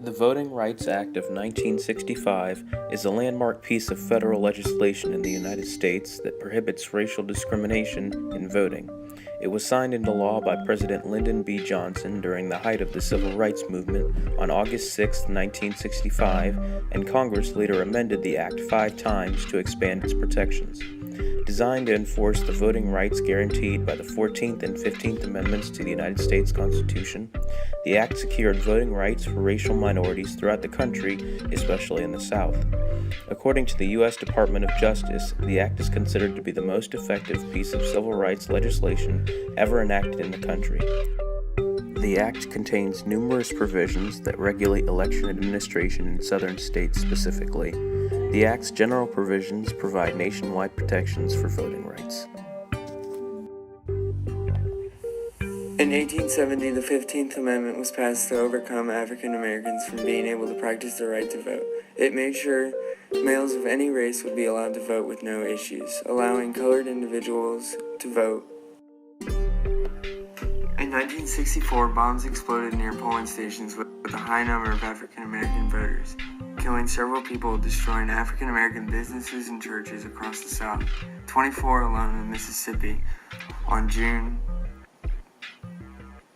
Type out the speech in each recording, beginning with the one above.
The Voting Rights Act of 1965 is a landmark piece of federal legislation in the United States that prohibits racial discrimination in voting. It was signed into law by President Lyndon B. Johnson during the height of the Civil Rights Movement on August 6, 1965, and Congress later amended the act 5 times to expand its protections. Designed to enforce the voting rights guaranteed by the 14th and 15th Amendments to the United States Constitution, the act secured voting rights for racial minorities throughout the country, especially in the South. According to the U.S. Department of Justice, the act is considered to be the most effective piece of civil rights legislation ever enacted in the country. The act contains numerous provisions that regulate election administration in southern states specifically. The act's general provisions provide nationwide protections for voting rights. In 1870, the 15th Amendment was passed to overcome African Americans from being able to practice their right to vote. It made sure males of any race would be allowed to vote with no issues, allowing colored individuals to vote. In 1964, bombs exploded near polling stations with a high number of African American voters, killing several people, destroying African American businesses and churches across the South, 24 alone in Mississippi,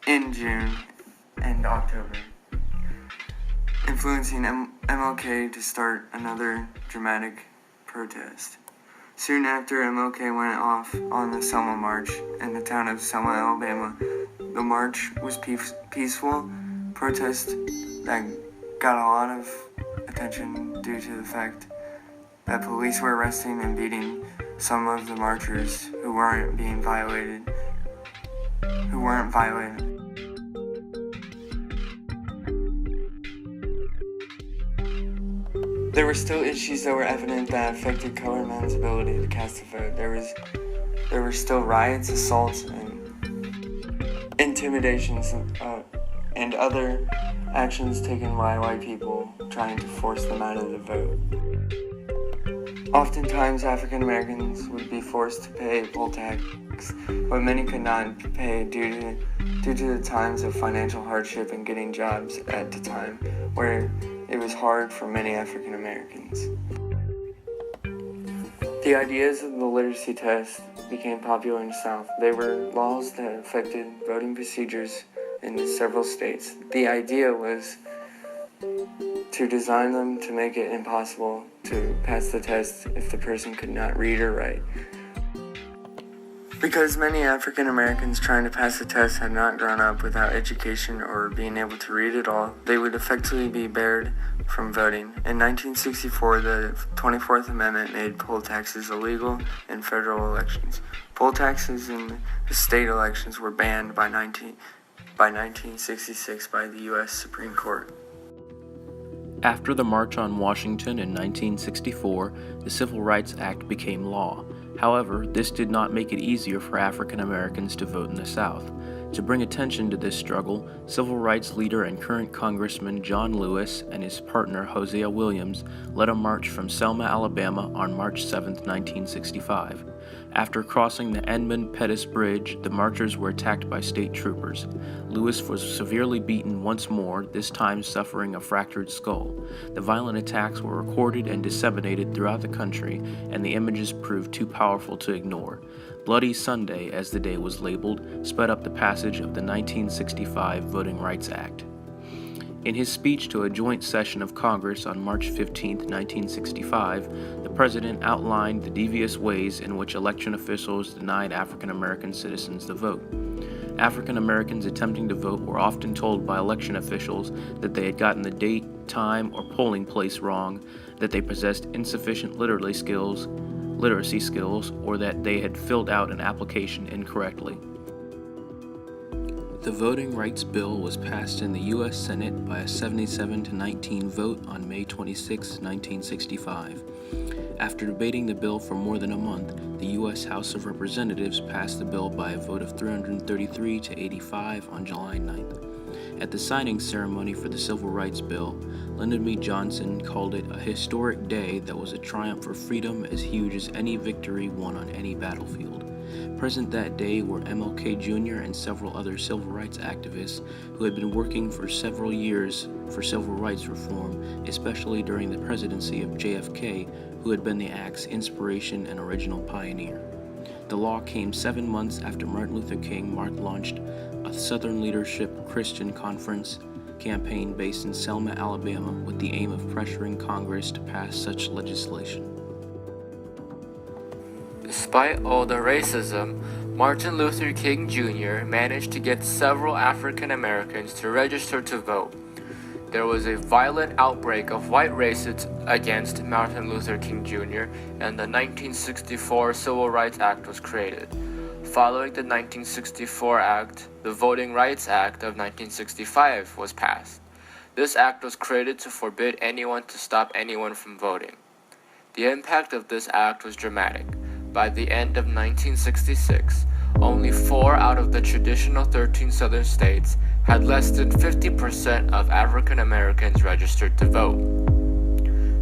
in June and October, influencing MLK to start another dramatic protest. Soon after MLK went off on the Selma March in the town of Selma, Alabama, the march was peaceful protest that got a lot of attention due to the fact that police were arresting and beating some of the marchers who weren't violated. There were still issues that were evident that affected colored men's ability to cast a vote. There were still riots, assaults, and intimidations, and other actions taken by white people trying to force them out of the vote. Oftentimes, African Americans would be forced to pay a poll tax, but many could not pay due to the times of financial hardship and getting jobs at the time, where it was hard for many African Americans. The ideas of the literacy test became popular in the South. They were laws that affected voting procedures in several states. The idea was to design them to make it impossible to pass the test if the person could not read or write. Because many African Americans trying to pass the test had not grown up without education or being able to read at all, they would effectively be barred from voting. In 1964, the 24th Amendment made poll taxes illegal in federal elections. Poll taxes in the state elections were banned by 1966 by the U.S. Supreme Court. After the March on Washington in 1964, the Civil Rights Act became law. However, this did not make it easier for African Americans to vote in the South. To bring attention to this struggle, civil rights leader and current Congressman John Lewis and his partner Hosea Williams led a march from Selma, Alabama on March 7, 1965. After crossing the Edmund Pettus Bridge, the marchers were attacked by state troopers. Lewis was severely beaten once more, this time suffering a fractured skull. The violent attacks were recorded and disseminated throughout the country, and the images proved too powerful to ignore. Bloody Sunday, as the day was labeled, sped up the passage of the 1965 Voting Rights Act. In his speech to a joint session of Congress on March 15, 1965, the president outlined the devious ways in which election officials denied African American citizens the vote. African Americans attempting to vote were often told by election officials that they had gotten the date, time, or polling place wrong, that they possessed insufficient literacy skills, or that they had filled out an application incorrectly. The Voting Rights Bill was passed in the U.S. Senate by a 77-19 vote on May 26, 1965. After debating the bill for more than a month, the U.S. House of Representatives passed the bill by a vote of 333 to 85 on July 9th. At the signing ceremony for the Civil Rights Bill, Lyndon B. Johnson called it a historic day that was a triumph for freedom as huge as any victory won on any battlefield. Present that day were MLK Jr. and several other civil rights activists who had been working for several years for civil rights reform, especially during the presidency of JFK, who had been the act's inspiration and original pioneer. The law came 7 months after Martin Luther King launched a Southern Leadership Christian Conference campaign based in Selma, Alabama, with the aim of pressuring Congress to pass such legislation. Despite all the racism, Martin Luther King Jr. managed to get several African Americans to register to vote. There was a violent outbreak of white racists against Martin Luther King Jr., and the 1964 Civil Rights Act was created. Following the 1964 Act, the Voting Rights Act of 1965 was passed. This act was created to forbid anyone to stop anyone from voting. The impact of this act was dramatic. By the end of 1966, only 4 out of the traditional 13 southern states had less than 50% of African Americans registered to vote.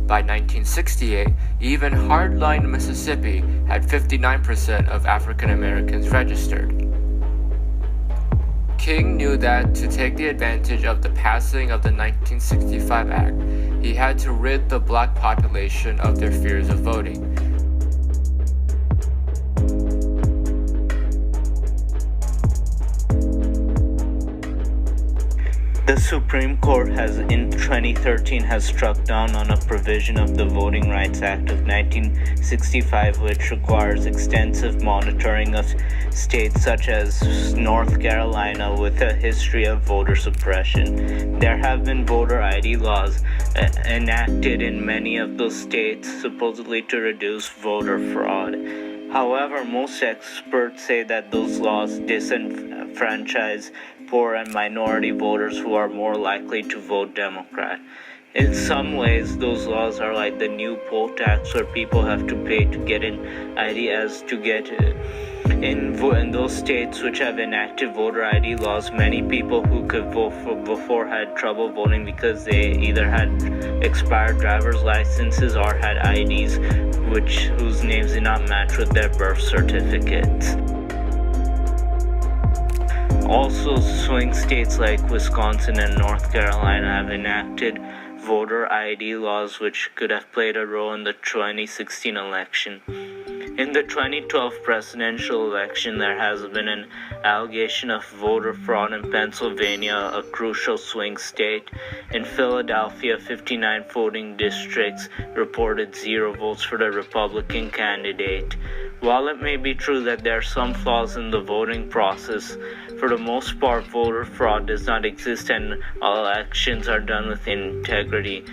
By 1968, even hardline Mississippi had 59% of African Americans registered. King knew that to take the advantage of the passing of the 1965 Act, he had to rid the black population of their fears of voting. The Supreme Court in 2013 has struck down on a provision of the Voting Rights Act of 1965 which requires extensive monitoring of states such as North Carolina with a history of voter suppression. There have been voter ID laws enacted in many of those states supposedly to reduce voter fraud. However, most experts say that those laws disenfranchise poor and minority voters who are more likely to vote Democrat. In some ways, those laws are like the new poll tax where people have to pay to get an ID as to get in those states which have enacted voter ID laws. Many people who could vote before had trouble voting because they either had expired driver's licenses or had IDs whose names did not match with their birth certificates. Also, swing states like Wisconsin and North Carolina have enacted voter ID laws which could have played a role in the 2016 election. In the 2012 presidential election, there has been an allegation of voter fraud in Pennsylvania, a crucial swing state. In Philadelphia, 59 voting districts reported 0 votes for the Republican candidate. While it may be true that there are some flaws in the voting process, for the most part, voter fraud does not exist and all elections are done with integrity.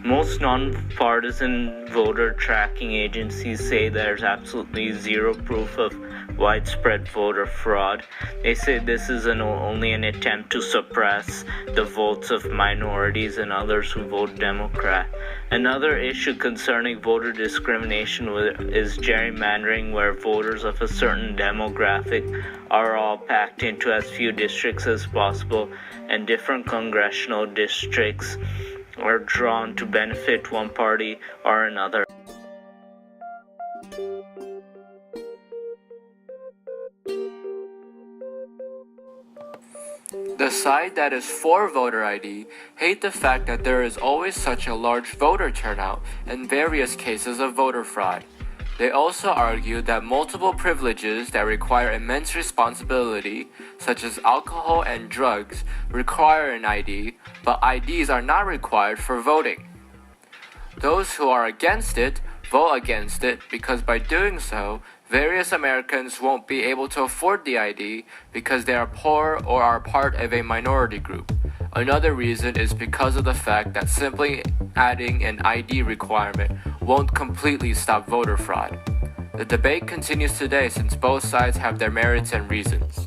Most non-partisan voter tracking agencies say there's absolutely 0 proof of widespread voter fraud. They say this is only an attempt to suppress the votes of minorities and others who vote Democrat. Another issue concerning voter discrimination is gerrymandering, where voters of a certain demographic are all packed into as few districts as possible, and different congressional districts are drawn to benefit one party or another. The side that is for voter ID hate the fact that there is always such a large voter turnout and various cases of voter fraud. They also argue that multiple privileges that require immense responsibility, such as alcohol and drugs, require an ID, but IDs are not required for voting. Those who are against it vote against it because by doing so, various Americans won't be able to afford the ID because they are poor or are part of a minority group. Another reason is because of the fact that simply adding an ID requirement won't completely stop voter fraud. The debate continues today since both sides have their merits and reasons.